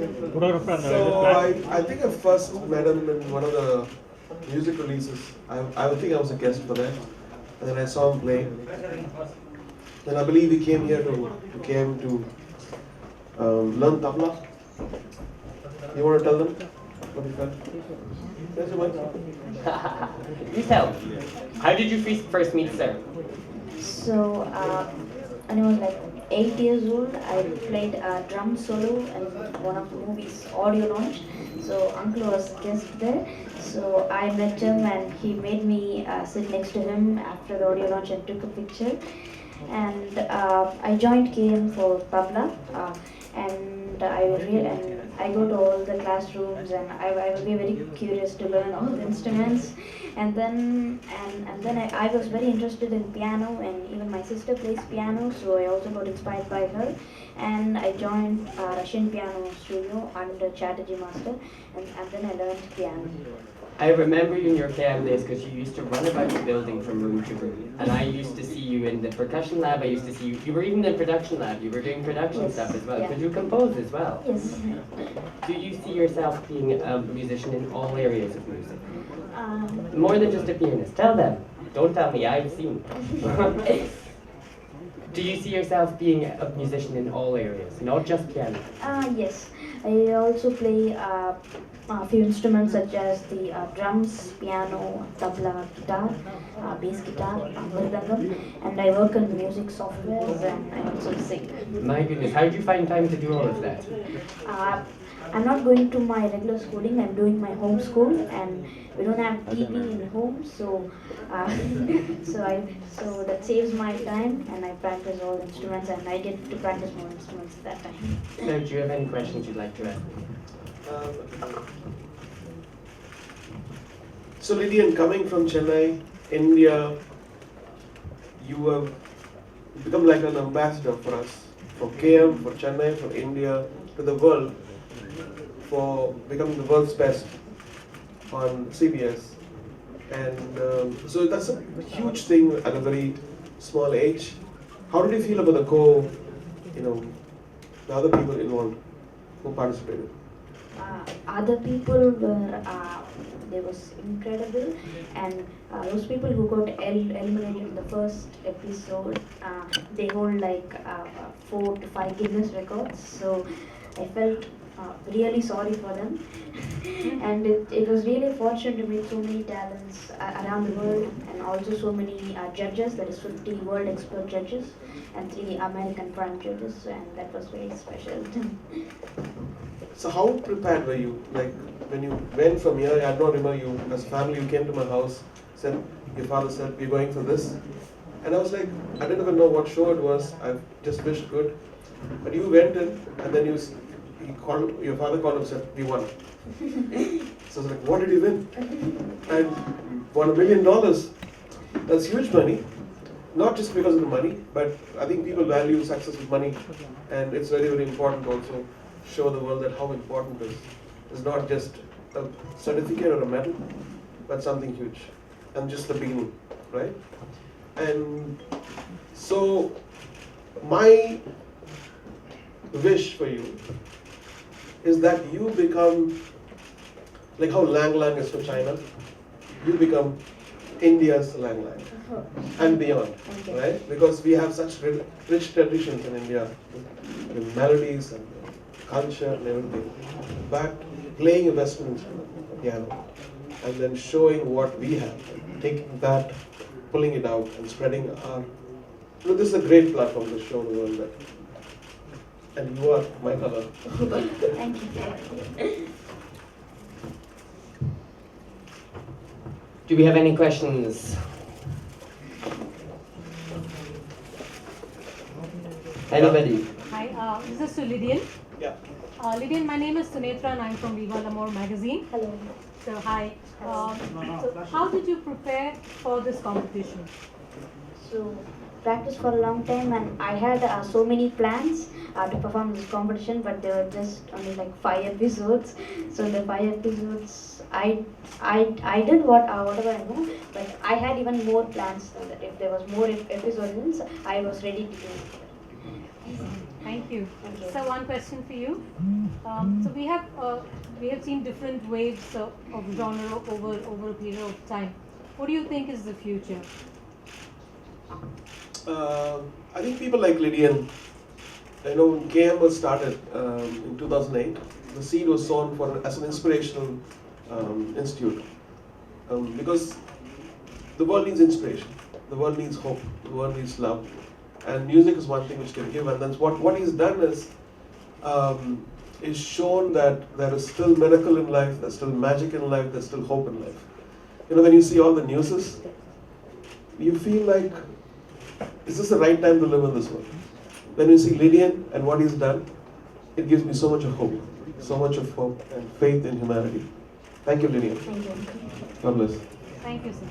So I think I first met him in one of the music releases. I think I was a guest for that. And then I saw him play. Then I believe he came here to learn tabla. You want to tell them what he felt? Where's your mic? You tell. How did you first meet Sir? So, when I was like 8 years old, I played a drum solo in one of the movies audio launch. So uncle was guest there. So I met him and he made me sit next to him after the audio launch and took a picture. And I joined KM for tabla, and I go to all the classrooms and I will be very curious to learn all the instruments. And then I was very interested in piano, and even my sister plays piano, so I also got inspired by her. And I joined Russian piano studio under Chatterjee master, and then I learned piano. I remember you in your piano days because you used to run about the building from room to room. And I used to see you in the percussion lab. I used to see you. You were even in the production lab. You were doing production Yes, stuff as well. yeah. Could you compose as well? Yes. Do you see yourself being a musician in all areas of music? Um, More than just a pianist. Tell them. Don't tell me. I've seen. Do you see yourself being a musician in all areas, not just piano? Yes, I also play a few instruments such as the drums, piano, tabla, guitar, bass guitar, mridangam, and I work in music softwares and I also sing. My goodness, how do you find time to do all of that? I'm not going to my regular schooling. I'm doing my home school, and we don't have TV in home, so so that saves my time, and I practice all the instruments, and I get to practice more instruments at that time. So, do you have any questions you'd like to ask me? So Lydian, coming from Chennai, India, you have become like an ambassador for us, for KM, for Chennai, for India, to the world, for becoming the world's best on CBS. And so that's a huge thing at a very small age. How did you feel about the other people involved who participated? Other people were, they was incredible, and those people who got eliminated in the first episode, they hold like 4 to 5 Guinness records, so I felt really sorry for them. And it was really fortunate to meet so many talents around the world, and also so many judges, that is 50 world expert judges and 3 American prime judges, and that was very special. So how prepared were you? Like when you went from here, I don't remember you as a family, you came to my house, your father said, we're going for this. And I was like, I didn't even know what show it was, I just wished good. But you went in, and then your father called and said, we won. So I was like, what did you win? And won $1 million. That's huge money. Not just because of the money, but I think people value success with money. And it's very, very important also show the world that how important it is. It's not just a certificate or a medal, but something huge. And just the beginning, right? And so my wish for you is that you become, like how Lang Lang is for China, you become India's Lang Lang and beyond, right? Because we have such rich traditions in India with melodies and culture and everything. But playing a Western instrument, piano, and then showing what we have, taking that, pulling it out and spreading our, this is a great platform to show the world that. And you are my color. Thank you. Do we have any questions? Anybody? Hi, this is Lydian. Yeah. Lydian, my name is Sunetra and I'm from Viva L'Amour magazine. Hello. So, hi. So how did you prepare for this competition? So, practiced for a long time, and I had so many plans to perform this competition, but there were just only like 5 episodes. So the 5 episodes, I did whatever I know, but I had even more plans than that. If there was more episodes, I was ready to do it. Thank Thank you. Thank you. So one question for you. So we have seen different waves of genre over a period of time. What do you think is the future? I think people like Lydian, when KM was started in 2008, the seed was sown as an inspirational institute. Because the world needs inspiration, the world needs hope, the world needs love, and music is one thing which can give. And that's what he's done is shown that there is still miracle in life, there's still magic in life, there's still hope in life. When you see all the newses, you feel like, is this the right time to live in this world? When you see Lydian and what he's done, it gives me so much of hope and faith in humanity. Thank you, Lydian. Thank you. God bless. Thank you, sir.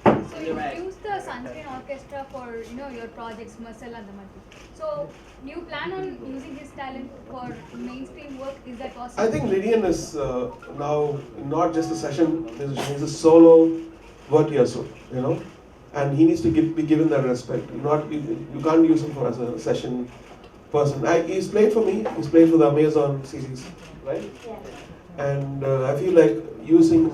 So you use the Sunscreen Orchestra for your projects, Masala and the Mati. So do you plan on using his talent for mainstream work? Is that possible? I think Lydian is now not just a session musician, he's a solo virtuoso, and he needs to be given that respect. You can't use him as a session person. He's played for me, he's played for the Amazon series, right? Yeah. And I feel like using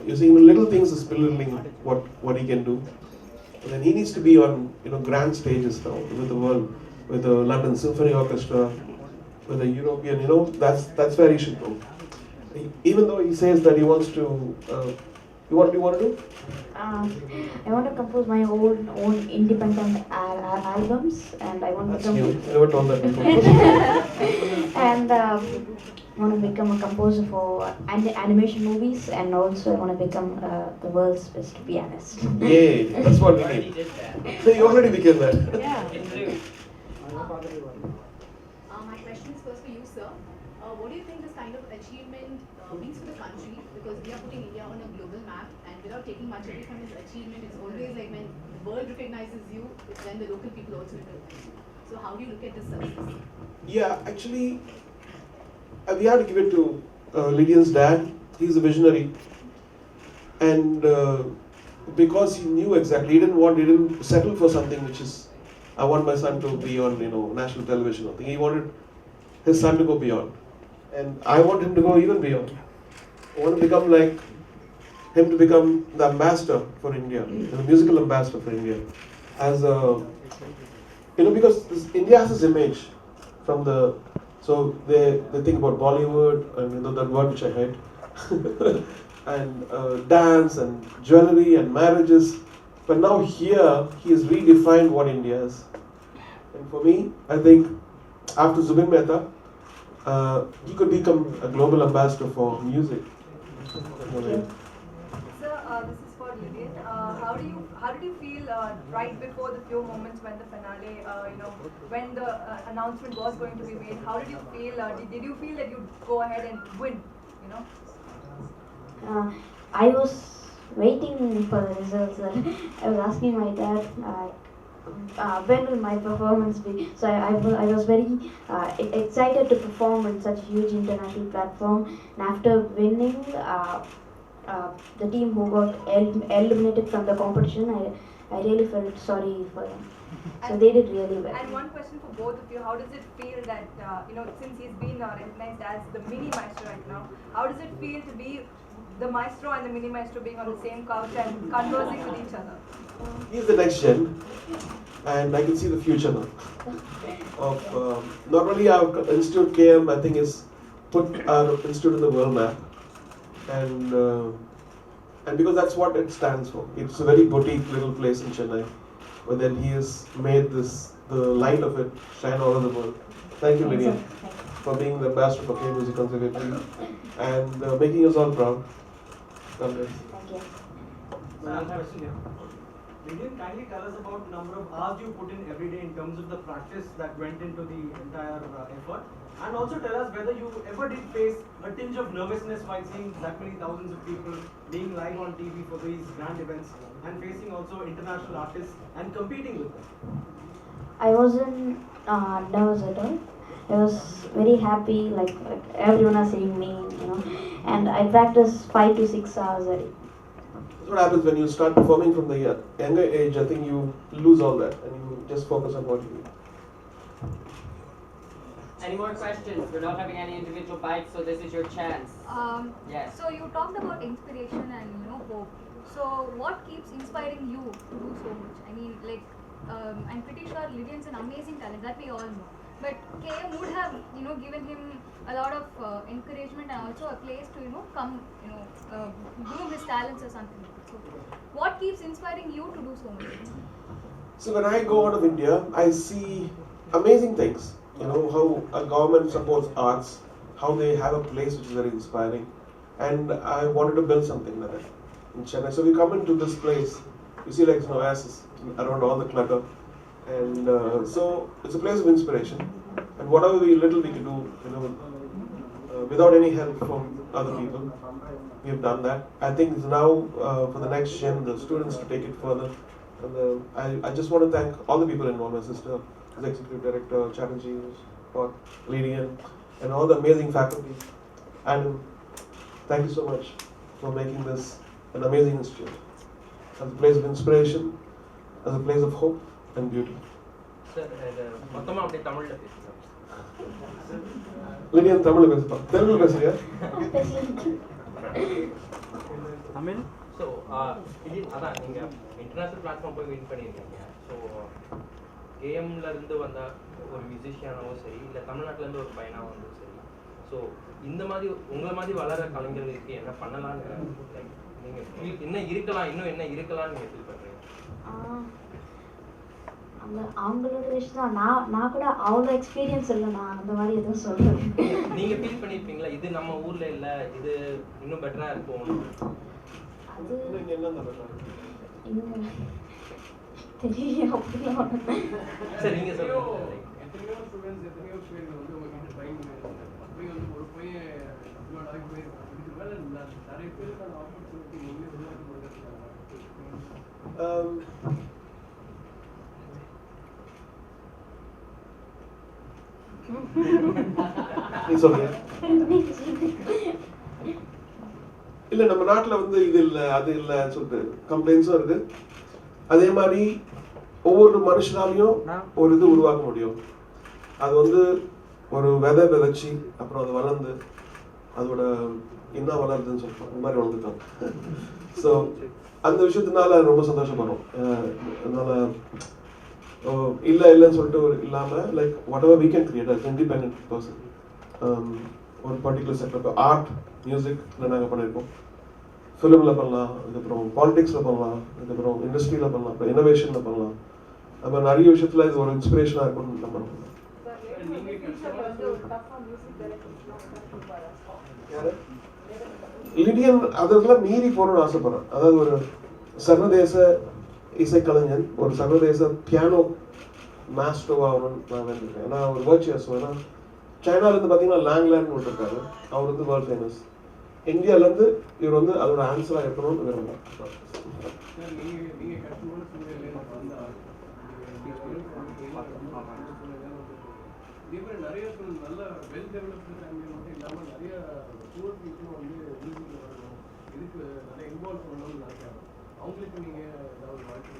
little things is belittling what he can do. And then he needs to be on grand stages now with the world, with the London Symphony Orchestra, with the European. That's where he should go. Even though he says that he wants to, what do you want to do? I want to compose my own independent albums, and I want to That's become new. Never told that before. and want to become a composer for animation movies, and also I want to become the world's best pianist. Yay! That's what we Already need. did that. So you already became that. Yeah. My question is first for you, sir. What do you think this kind of achievement means for the country? Because we are putting India on a global map, and without taking much away from his achievement, it's always like when the world recognizes you, it's when the local people also recognize you. So how do you look at this success? Yeah, actually, we have to give it to Lydian's dad. He's a visionary, and because he knew exactly, he didn't settle for something which is, I want my son to be on national television or thing. He wanted his son to go beyond, and I want him to go even beyond. I want to become like him, to become the ambassador for India, the musical ambassador for India, as a because India has this image from the. So they think about Bollywood and that word which I hate, and dance and jewelry and marriages. But now here he has redefined what India is. And for me, I think after Zubin Mehta, he could become a global ambassador for music. Okay. Sir, this is for Lydian. How did you feel right before the few moments when the finale, when the announcement was going to be made? How did you feel? Did you feel that you'd go ahead and win? I was waiting for the results. I was asking my dad, when will my performance be? So I was very excited to perform on such a huge international platform. And after winning, the team who got eliminated from the competition, I really felt sorry for them. So they did really well. And one question for both of you: how does it feel that since he's been recognized as the mini maestro right now, how does it feel to be the maestro and the mini maestro being on the same couch and conversing with each other? He's the next gen, and I can see the future now. Of not only our institute KM, I think is put our institute in the world map, and because that's what it stands for. It's a very boutique little place in Chennai, but then he has made the light of it shine all over the world. Thank you, Lydian, for being the ambassador for K Music Conservatory and making us all proud. God bless. Thank you. One question here. Lydian, kindly tell us about the number of hours you put in every day in terms of the practice that went into the entire effort, and also tell us whether you ever did face a tinge of nervousness while seeing that many thousands of people being live on TV for these grand events and facing also international artists and competing with them. I wasn't nervous at all. I was very happy, like everyone are seeing me, and I practice 5 to 6 hours a day. That's what happens when you start performing from the younger age. I think you lose all that and you just focus on what you do. Any more questions? We're not having any individual bites, so this is your chance. Yes. So you talked about inspiration and hope. So what keeps inspiring you to do so much? I mean, like I'm pretty sure Lydian's an amazing talent that we all know. But KM would have given him a lot of encouragement and also a place to come groom his talents or something. So what keeps inspiring you to do so much? So when I go out of India, I see amazing things. How a government supports arts, how they have a place which is very inspiring. And I wanted to build something like that in Chennai. So we come into this place, you see like oasis around all the clutter. And so it's a place of inspiration. And whatever little we can do, without any help from other people, we have done that. I think it's now for the next gen, the students to take it further. And I just want to thank all the people involved, my sister, the executive director, Chatterjee, Lydian, and all the amazing faculty. And thank you so much for making this an amazing institute. As a place of inspiration, as a place of hope and beauty. Sir, மொத்தமா அப்படியே தமிழ்ல பேசுங்க. Lydian தமிழ்ல பேசுப்பா. தெலுங்குல பேசுறியா? Tamil. So, அதான் நீங்க international platform போய் வின் பண்ணியிருக்கீங்க. ஸோ கேஎம்ல இருந்து வந்த ஒரு மியூசிஷியனாகவும் சரி, இல்லை தமிழ்நாட்டில இருந்து ஒரு பையனாகவும் வந்து சரி. ஸோ இந்த மாதிரி உங்களை மாதிரி வளர கலைஞர்களுக்கு என்ன பண்ணலான்னு நீங்க இன்னும் என்ன இருக்கலாம்னு நீங்க ஃபீல் பண்றீங்க? அவங்களோட விஷயம் தான். நான் கூட அவ்வளோ எக்ஸ்பீரியன்ஸ் இல்லை, நான் அந்த மாதிரி எதுவும் சொல்றேன். நீங்க ஃபீல் பண்ணிருப்பீங்களா இது நம்ம ஊர்ல இல்ல, இது இன்னும் பெட்டரா இருக்கும்? அது என்ன பெட்டரா தெரியல அப்படிலாம். சரி நீங்க சொல்லுங்க. எத்தனையோ ஸ்டூடெண்ட்ஸ் எத்தனையோ பேர் வந்து உங்ககிட்ட ட்ரைன் பண்ணிருக்காங்க. அப்படி வந்து ஒரு பையன் இவ்வளோ நாளைக்கு போயிருக்காங்க. இதுக்கு மேலே நிறைய பேருக்கான ஆப்பர்ச்சுனிட்டி நீங்களே உருவாக்கி கொடுக்குறதுக்கான நீ சொல்றியா? இல்ல நம்ம நாட்டுல வந்து இது இல்ல அது இல்ல சொல்லிட்டு கம்ப்ளைண்ட்ஸும் இருக்கு. அதே மாதிரி ஒவ்வொரு மனுஷனாலையும் ஒரு இது உருவாக்க முடியும். அது வந்து ஒரு விதைச்சி அப்புறம் அது வளர்ந்து அதோட என்ன வளருதுன்னு சொல்றோம், இந்த மாதிரி வளர்ந்துருக்காங்க. ஸோ அந்த விஷயத்தினால ரொம்ப சந்தோஷப்படுறோம். அதனால இல்லைன்னு சொல்லிட்டு ஒரு இல்லாமல் like whatever we can create as independent person. ஒரு பர்டிகுலர் செக்டர் ஆர்ட் மியூசிக்கில் நாங்கள் பண்ணியிருக்கோம், ஃபிலிமில் பண்ணலாம், அதுக்கப்புறம் பாலிடிக்ஸில் பண்ணலாம், அதுக்கப்புறம் இண்டஸ்ட்ரியில் பண்ணலாம், அப்புறம் இனோவேஷனில் பண்ணலாம். நம்ம நிறைய விஷயத்தில் இது ஒரு இன்ஸ்பிரேஷனாக இருக்கும்னு நம்ம லிடியன் அதெல்லாம் மீறி போகணும்னு ஆசைப்படுறேன். அதாவது ஒரு சர்வதேச இசைக்கலைஞன், ஒரு சர்வதேச பியானோ மாஸ்டர் ஆகணும்னு நான் வேண்டியிருக்கேன். ஏன்னா ஒரு வர்ச்சுவஸ். ஏன்னா சைனாலேருந்து பார்த்தீங்கன்னா லேங்லேண்ட் ஒன்று இருக்காரு, அவர் வந்து வேர்ல்ட் ஃபேமஸ். இந்தியாவிலேருந்து இவர் வந்து அதோட ஆன்சராக இருக்கணும்னு விரும்புகிறேன். நிறைய நல்ல வெல் டெவலப்டு ஃபேமிலி மட்டும் இல்லாமல் நிறைய புவர் பீப்புளும் வந்து மியூசிக்கில் வரணும், இதுக்கு நிறைய இன்வால்வ் பண்ணணும்னு நினைக்கிறாங்க. அவங்களுக்கு நீங்கள் ஏதாவது வாழ்க்கை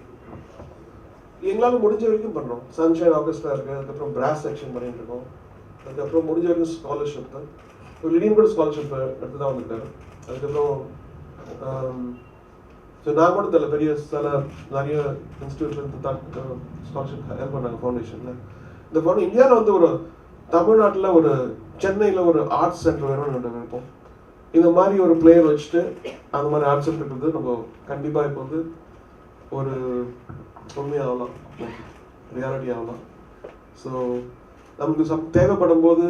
எங்களால் முடிஞ்ச வரைக்கும் பண்ணுறோம். சன்ஷைன் ஆர்கெஸ்ட்ரா இருக்குது, அதுக்கப்புறம் பிராஸ் செக்ஷன் பண்ணிட்டு இருக்கோம், அதுக்கப்புறம் முடிஞ்ச வரைக்கும் ஸ்காலர்ஷிப் தான். இப்போ லிடியன் கூட ஸ்காலர்ஷிப் எடுத்து தான் வந்துட்டாரு. அதுக்கப்புறம் ஸோ நான் கூட தெரியல பெரிய சில நிறைய இன்ஸ்டியூட்லேருந்து தான் ஸ்காலர்ஷிப் ஹெல்ப் பண்ணாங்க ஃபவுண்டேஷனில். இந்த ஃபவுண்ட் இந்தியாவில் வந்து ஒரு தமிழ்நாட்டில் ஒரு சென்னையில் ஒரு ஆர்ட்ஸ் சென்டர் வேணும்னு நினைப்போம். இந்த மாதிரி ஒரு பிளேயர் வச்சுட்டு அந்த மாதிரி ஆர்ட்ஸ் சென்டர் வந்து நம்ம கண்டிப்பாக இப்போ வந்து ஒரு உண்மையாகலாம், ரியாலிட்டி ஆகலாம். ஸோ நமக்கு தேவைப்படும் போது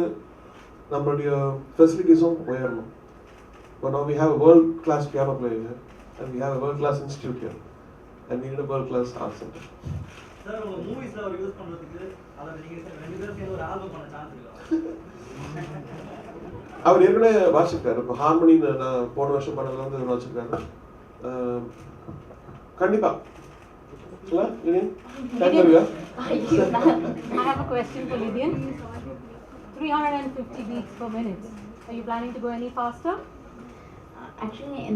நம்மளுடைய ஃபெசிலிட்டிஸும் உயரணும். But now we have a world-class piano player here, and we have a world-class institute here, and we need a world-class art center. Sir, உங்க மூவிஸ்ல ஒரு யூஸ் பண்றதுக்கு அத நீங்க ரெண்டு பேரும் சேர்ந்து ஒரு ஆல்பம் பண்ண சான்ஸ் இருக்கா? அவர் ஏற்கனவே வாசிச்சிருக்காரு. இப்போ ஹார்மோனி நான் போன வருஷம் பண்ணதுல வந்து இவர் வாசிச்சிருக்காரு. கண்டிப்பா இல்ல Lydian? I have a question for Lydian. 350 beats per minute. Are you planning to go any faster? Actually, in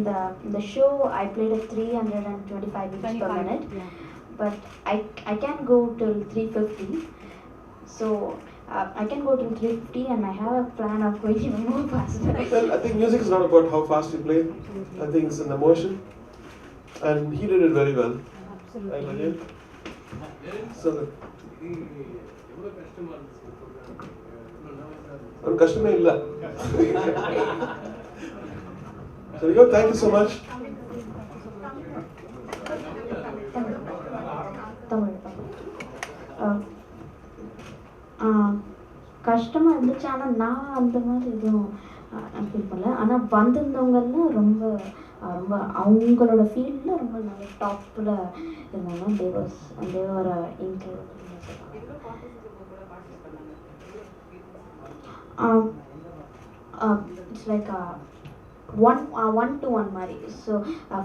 the show, I played at 325 beats per minute, yeah. but I can go till 350. So I can go to 350 and I have a plan of going even more faster. Well, I think music is not about how fast you play. I think it's an emotion. And he did it very well. Absolutely. Right, Lydian? So, எவ்வளோ கஷ்டமா இருந்துச்சு program ஒரு கஷ்டமே இல்ல. So, you go, thank you so much. Tamil கஷ்டமாக இருந்துச்சு. ஆனால் நான் அந்த மாதிரி எதுவும் ஃபீல் பண்ணல. ஆனால் வந்திருந்தவங்கெல்லாம் ரொம்ப ரொம்ப அவங்களோட ஃபீல்டில் ரொம்ப நல்ல டாப்பில் இருந்தாங்க. They were include. It's like one to one மாதிரி. ஸோ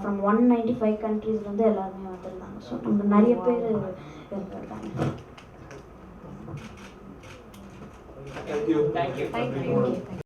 ஃப்ரம் 195 கண்ட்ரீஸ்லேருந்து எல்லாருமே வந்திருந்தாங்க. ஸோ நம்ம நிறைய பேர் இருந்திருக்காங்க. Thank you. Thank you. Thank you.